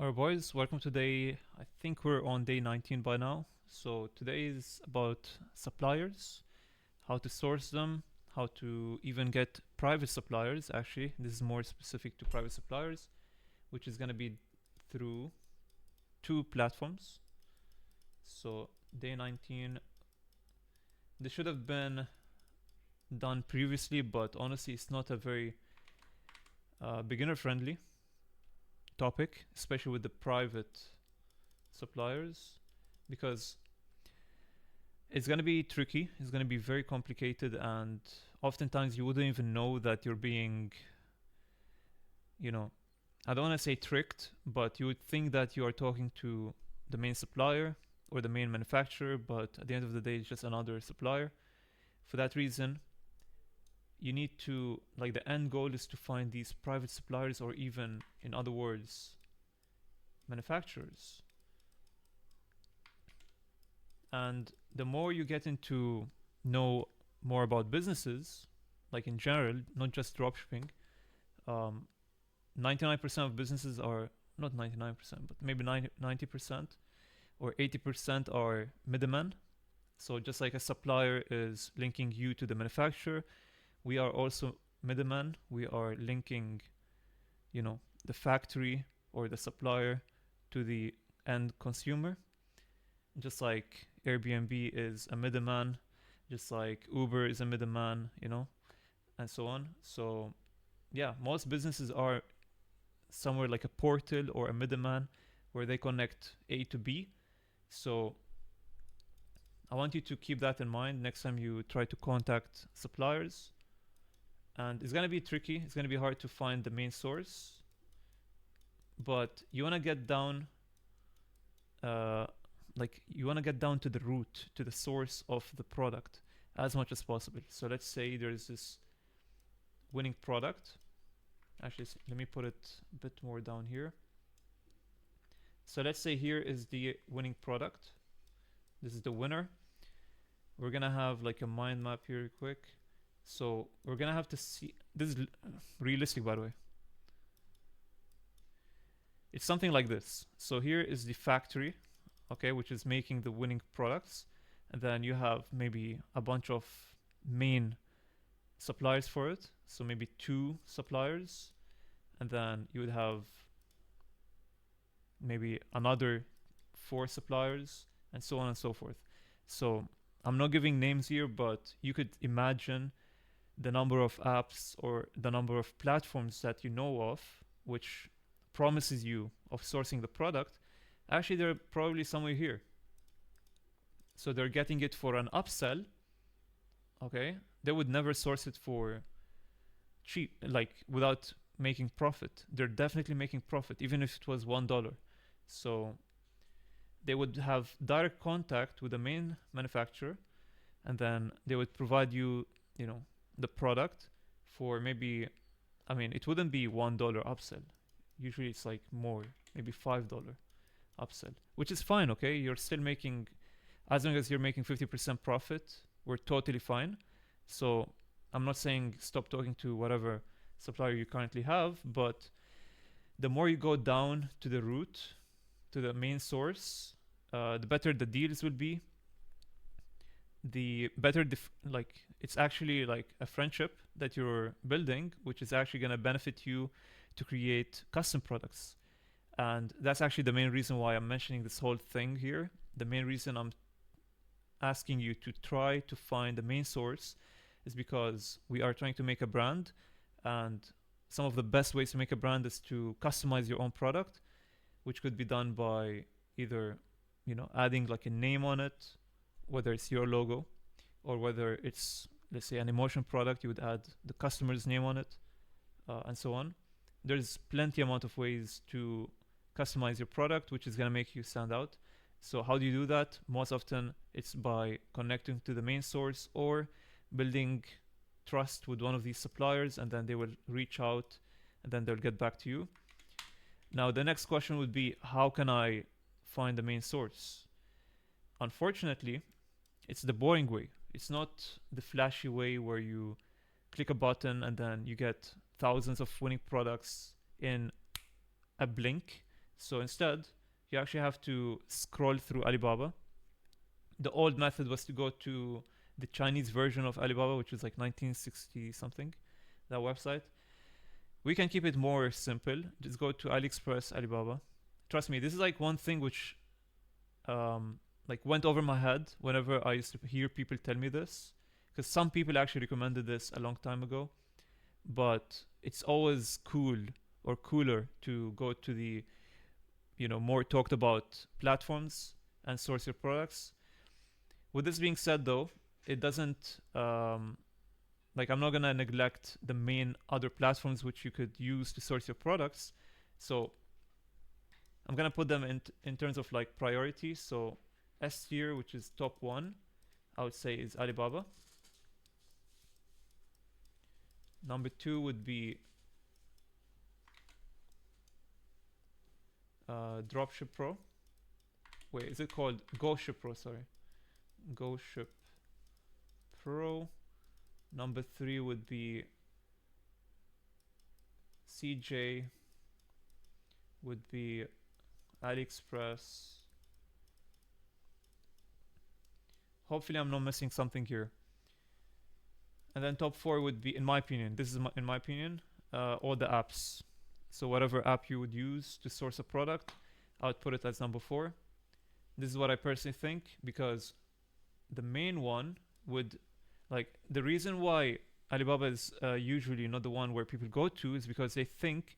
Alright boys, welcome to day, I think we're on day 19 by now. So today is about suppliers, how to source them, how to even get private suppliers. Actually, this is more specific to private suppliers, which is going to be through two platforms. So day 19, this should have been done previously, but honestly it's not a very beginner friendly topic, especially with the private suppliers, because it's going to be tricky, it's going to be very complicated, and oftentimes you wouldn't even know that you're being, you know, I don't want to say tricked, but you would think that you are talking to the main supplier or the main manufacturer, but at the end of the day, it's just another supplier. For that reason, you need to, like, the end goal is to find these private suppliers, or even, in other words, manufacturers. And the more you get into know more about businesses, like in general, not just dropshipping, 99% of businesses are not 99%, but maybe 90% or 80% are middlemen. So just like a supplier is linking you to the manufacturer, we are also middlemen. We are linking, the factory or the supplier to the end consumer. Just like Airbnb is a middleman, just like Uber is a middleman, and so on. So, yeah, most businesses are somewhere like a portal or a middleman where they connect A to B. So, I want you to keep that in mind next time you try to contact suppliers. And it's gonna be tricky, it's gonna be hard to find the main source, but you wanna get down you want to get down to the root, to the source of the product as much as possible. So let's say there's this winning product. Actually, let me put it a bit more down here. So let's say here is the winning product. This is the winner. We're gonna have like a mind map here quick. So we're gonna have to see, this is realistic, by the way. It's something like this. So here is the factory, okay, which is making the winning products. And then you have maybe a bunch of main suppliers for it. So maybe 2 suppliers. And then you would have maybe another 4 suppliers, and so on and so forth. So I'm not giving names here, but you could imagine the number of apps or the number of platforms that you know of, which promises you of sourcing the product. Actually, they're probably somewhere here. So they're getting it for an upsell. Okay, they would never source it for cheap, like without making profit. They're definitely making profit, even if it was $1. So they would have direct contact with the main manufacturer, and then they would provide you, the product for maybe, it wouldn't be $1 upsell. Usually it's like more, maybe $5 upsell, which is fine. Okay, you're still making, as long as you're making 50% profit, we're totally fine. So I'm not saying stop talking to whatever supplier you currently have, but the more you go down to the root, to the main source, the better the deals will be. The better it's actually like a friendship that you're building, which is actually going to benefit you to create custom products. And that's actually the main reason why I'm mentioning this whole thing here. The main reason I'm asking you to try to find the main source is because we are trying to make a brand, and some of the best ways to make a brand is to customize your own product, which could be done by either, adding like a name on it, whether it's your logo, or whether it's, let's say, an emotion product, you would add the customer's name on it, and so on. There's plenty amount of ways to customize your product, which is going to make you stand out. So how do you do that? Most often it's by connecting to the main source or building trust with one of these suppliers, and then they will reach out and then they'll get back to you. Now the next question would be, how can I find the main source? Unfortunately, it's the boring way. It's not the flashy way where you click a button and then you get thousands of winning products in a blink. So instead, you actually have to scroll through Alibaba. The old method was to go to the Chinese version of Alibaba, which is like 1960 something, that website. We can keep it more simple. Just go to AliExpress, Alibaba. Trust me, this is like one thing which like went over my head whenever I used to hear people tell me this, because some people actually recommended this a long time ago. But it's always cool or cooler to go to the more talked about platforms and source your products. With this being said, though, it doesn't like I'm not gonna neglect the main other platforms which you could use to source your products. So I'm gonna put them in terms of like priority. So S tier, which is top one, I would say is Alibaba. Number two would be Dropship Pro. Wait, is it called GoShip Pro? Sorry, GoShip Pro. Number three would be CJ. Would be AliExpress. Hopefully, I'm not missing something here. And then top four would be, in my opinion, this is in my opinion, all the apps. So whatever app you would use to source a product, I would put it as number four. This is what I personally think, because the main one would, like, the reason why Alibaba is usually not the one where people go to is because they think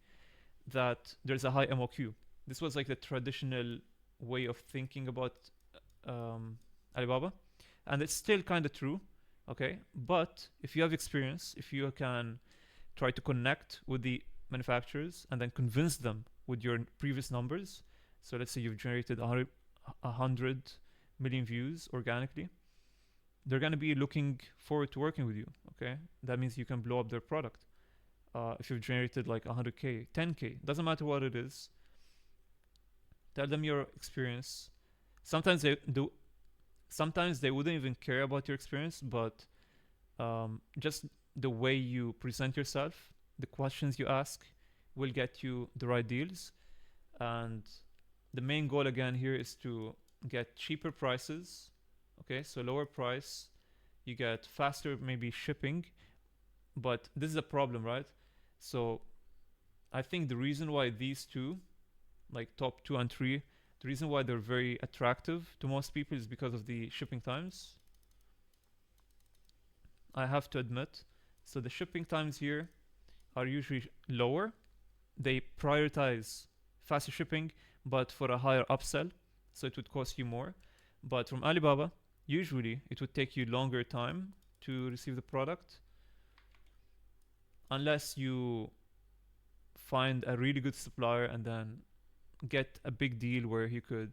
that there's a high MOQ. This was like the traditional way of thinking about Alibaba, and it's still kind of true. Okay, but if you have experience, if you can try to connect with the manufacturers and then convince them with your previous numbers, so let's say you've generated 100 million views organically, they're going to be looking forward to working with you. Okay, that means you can blow up their product. If you've generated like 100k, 10k, doesn't matter what it is, tell them your experience. Sometimes they do. Sometimes they wouldn't even care about your experience, but just the way you present yourself, the questions you ask, will get you the right deals. And the main goal again here is to get cheaper prices. Okay, so lower price, you get faster maybe shipping, but this is a problem, right? So I think the reason why these two, like top 2 and 3, the reason why they're very attractive to most people is because of the shipping times. I have to admit. So the shipping times here are usually lower. They prioritize faster shipping, but for a higher upsell, so it would cost you more. But from Alibaba, usually it would take you longer time to receive the product, unless you find a really good supplier and then get a big deal where he could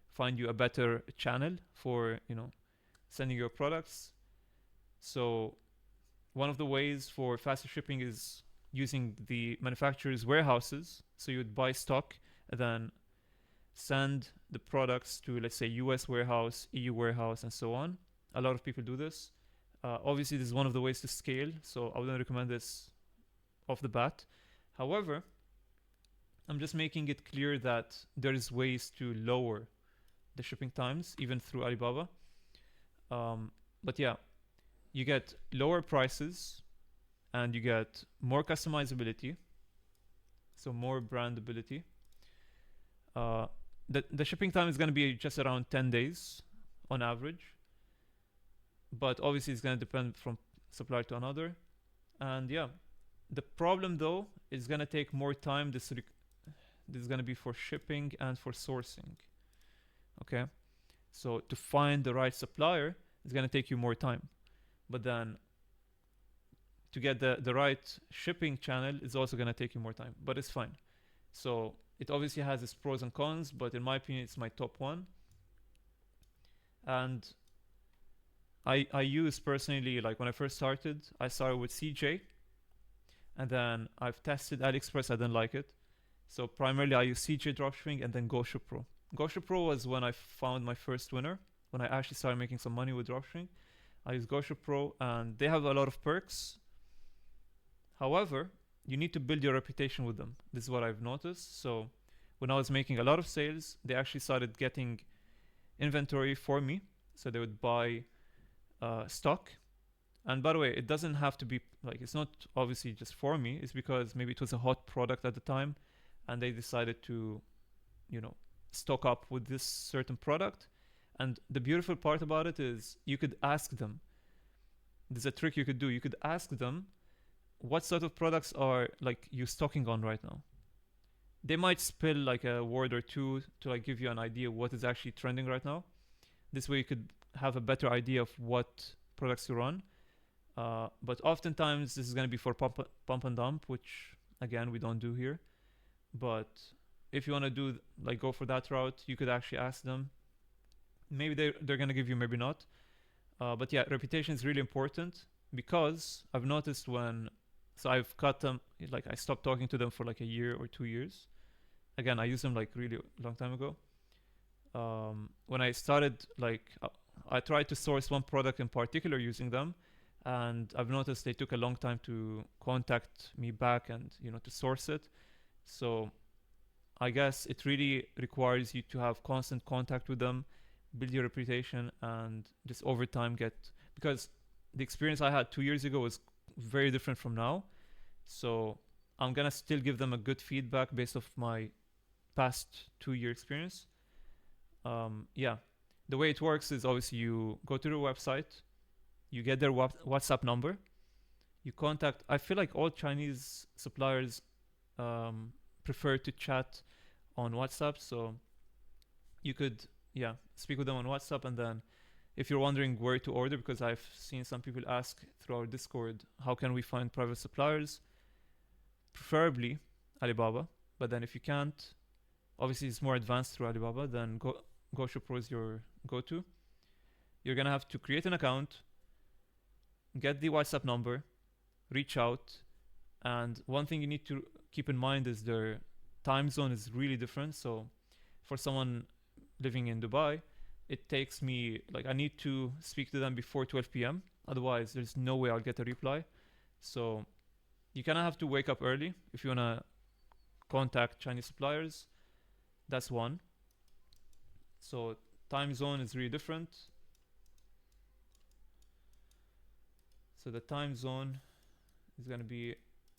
find you a better channel for sending your products. So one of the ways for faster shipping is using the manufacturer's warehouses. So you would buy stock and then send the products to, let's say, US warehouse, EU warehouse, and so on. A lot of people do this. Obviously, this is one of the ways to scale, so I wouldn't recommend this off the bat. However, I'm just making it clear that there is ways to lower the shipping times, even through Alibaba. But yeah, you get lower prices and you get more customizability, so more brandability. The shipping time is going to be just around 10 days on average, but obviously it's going to depend from supplier to another. And yeah, the problem though is going to take more time. This is going to be for shipping and for sourcing. Okay, so to find the right supplier is going to take you more time, but then to get the right shipping channel is also going to take you more time, but it's fine. So it obviously has its pros and cons, but in my opinion it's my top one. And I use personally, like when I first started, I started with CJ, and then I've tested AliExpress, I didn't like it. So primarily I use CJ Dropshipping and then GoShip Pro. GoShip Pro was when I found my first winner, when I actually started making some money with dropshipping. I use GoShip Pro and they have a lot of perks. However, you need to build your reputation with them. This is what I've noticed. So when I was making a lot of sales, they actually started getting inventory for me. So they would buy stock. And by the way, it doesn't have to be like, it's not obviously just for me. It's because maybe it was a hot product at the time and they decided to, you know, stock up with this certain product. And the beautiful part about it is you could ask them. There's a trick you could do. You could ask them, what sort of products are like you stocking on right now? They might spill like a word or two to like give you an idea what is actually trending right now. This way you could have a better idea of what products you're on. But oftentimes this is going to be for pump and dump, which again we don't do here. But if you want to do like go for that route, you could actually ask them. Maybe they're going to give you, maybe not. But yeah, reputation is really important because I've noticed so I've cut them, like I stopped talking to them for like a year or 2 years. Again, I used them like really long time ago. When I started, like I tried to source one product in particular using them, and I've noticed they took a long time to contact me back and to source it. So I guess it really requires you to have constant contact with them, build your reputation, and just over time because the experience I had 2 years ago was very different from now. So I'm gonna still give them a good feedback based off my past 2 year experience. Yeah, the way it works is obviously you go to their website, you get their WhatsApp number, you contact. I feel like all Chinese suppliers prefer to chat on WhatsApp, so you could speak with them on WhatsApp, and then if you're wondering where to order, because I've seen some people ask through our Discord, how can we find private suppliers? Preferably Alibaba, but then if you can't, obviously it's more advanced through Alibaba, then GoShopPro is your go-to. You're gonna have to create an account, get the WhatsApp number, reach out, and one thing you need to keep in mind is their time zone is really different. So for someone living in Dubai, it takes me, like, I need to speak to them before 12 p.m. Otherwise, there's no way I'll get a reply. So you kind of have to wake up early if you want to contact Chinese suppliers. That's one. So time zone is really different. So the time zone is going to be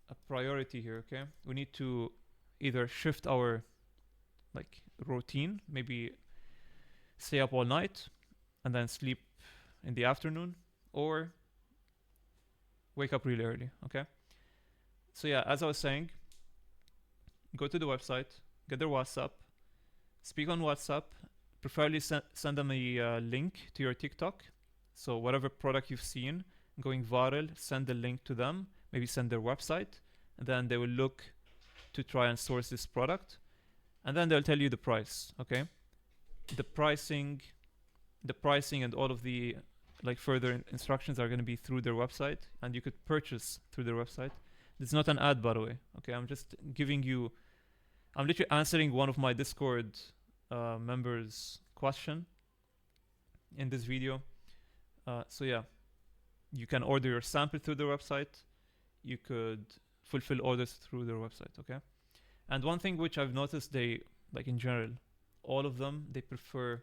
a priority here, okay? We need to either shift our like routine, maybe stay up all night and then sleep in the afternoon, or wake up really early, okay? So yeah, as I was saying, go to the website, get their WhatsApp, speak on WhatsApp, preferably send them a link to your TikTok. So whatever product you've seen going viral, send the link to them, maybe send their website, and then they will look to try and source this product, and then they'll tell you the price, okay? The pricing and all of the like further instructions are going to be through their website, and you could purchase through their website. It's not an ad, by the way, okay? I'm literally answering one of my Discord members' question in this video. So yeah, you can order your sample through their website. You could fulfill orders through their website, okay? And one thing which I've noticed, they, like in general, all of them, they prefer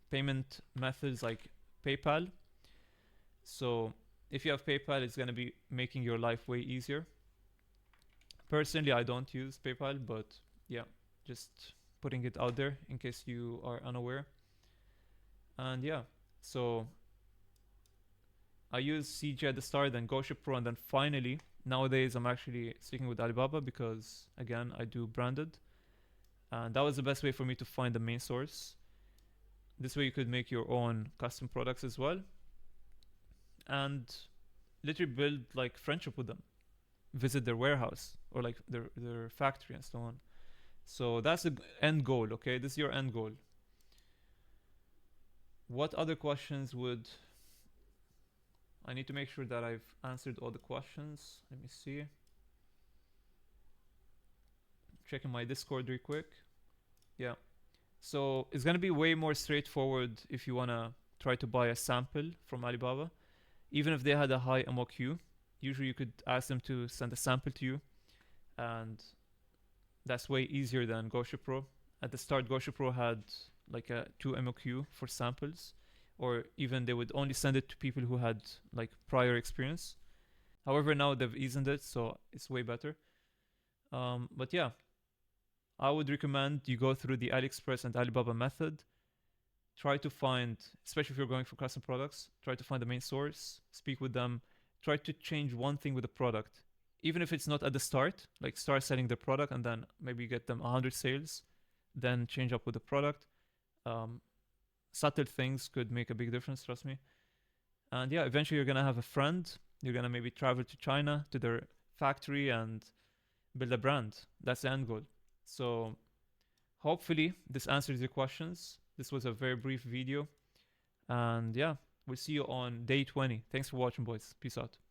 payment methods like PayPal. So if you have PayPal, it's going to be making your life way easier. Personally, I don't use PayPal, but yeah, just putting it out there in case you are unaware. And yeah, so I use CJ at the start, then GoShopPro, and then finally, nowadays I'm actually sticking with Alibaba because, again, I do branded. And that was the best way for me to find the main source. This way you could make your own custom products as well. And literally build like friendship with them. Visit their warehouse or like their factory and so on. So that's the end goal, okay? This is your end goal. What other questions would... I need to make sure that I've answered all the questions. Let me see. Checking my Discord real quick. Yeah. So it's going to be way more straightforward if you want to try to buy a sample from Alibaba. Even if they had a high MOQ, usually you could ask them to send a sample to you. And That's way easier than GoShipPro. At the start, GoShipPro had like a 2 MOQ for samples, or even they would only send it to people who had like prior experience. However, now they've eased it, so it's way better. But yeah, I would recommend you go through the AliExpress and Alibaba method. Try to find, especially if you're going for custom products, try to find the main source, speak with them, try to change one thing with the product. Even if it's not at the start, like start selling the product and then maybe get them 100 sales, then change up with the product. Subtle things could make a big difference, trust me. And yeah, eventually you're gonna have a friend. You're gonna maybe travel to China to their factory and build a brand. That's the end goal. So hopefully this answers your questions. This was a very brief video. And yeah, we'll see you on day 20. Thanks for watching, boys. Peace out.